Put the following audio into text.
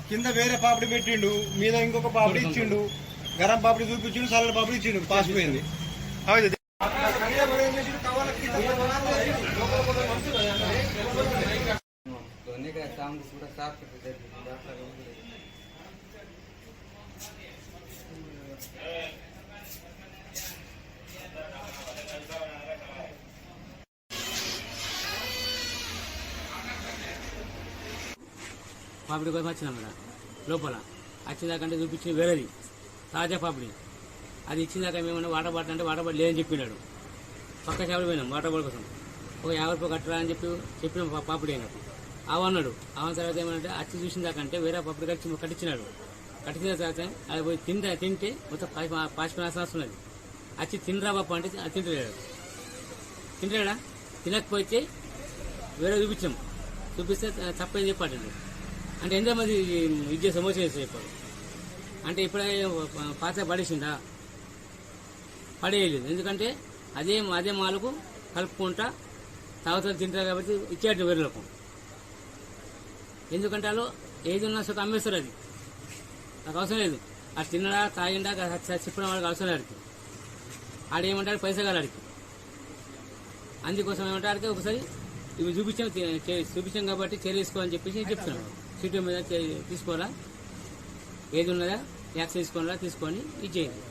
కింద వేరే పాపడి పెట్టిండు, మీద ఇంకొక పాపడి ఇచ్చిండు, గరం పాపడి చూపించిండు, సరళ పాపడి ఇచ్చిండు, పాసిపోయింది. పాపిడి కోసం వచ్చినాం కదా, లోపల వచ్చేదాకంటే చూపించింది వేరేది తాజా పాపిడి. అది ఇచ్చిందాక మేమన్నా వాటర్ బాటిల్ అంటే వాటర్ బాటిల్ లేదని చెప్పినాడు. పక్క చేపలు పోయినాం వాటర్ బాటిల్ కోసం. ఒక 50 రూపాయలు కట్టరా అని చెప్పిన పాపిడి అయినట్టు అవన్నాడు. అవన్న తర్వాత ఏమంటే అచ్చి చూసిన దాకంటే వేరే పాపిడి కట్టించినాడు. కట్టించిన తర్వాత అది పోయి తింటే మొత్తం పాసిపోయిన వస్తున్నది. అచ్చి తినరా పాప అంటే తింటాడా తినకపోతే వేరే చూపిస్తే తప్పని చెప్పాడండి. అంటే ఎంతమంది ఇది సమోసా చేసి చెప్పాడు అంటే ఇప్పుడే పాత పడేసిందా? పడేయలేదు. ఎందుకంటే అదే మాలకు కలుపుకుంటా తాగుతారు తింటారు కాబట్టి ఇచ్చేట వేరులకు. ఎందుకంటే వాళ్ళు ఏది ఉన్నా సొంత అమ్మేస్తారు. అది నాకు అవసరం లేదు. అది తిన్నడా తాగిండా చెప్పిన వాళ్ళకి అవసరం లేదు. ఆడేమంటాడు పైసా కాలాడికి. అందుకోసం ఏమంటాడికి ఒకసారి ఇవి చూపించాం కాబట్టి చర్య తీసుకోవాలని చెప్పేసి చెప్తున్నాను. సీటు మీద తీసుకోరా, ఏది ఉన్నదా యాక్షన్ తీసుకొని తీసుకొని ఇచ్చేయండి.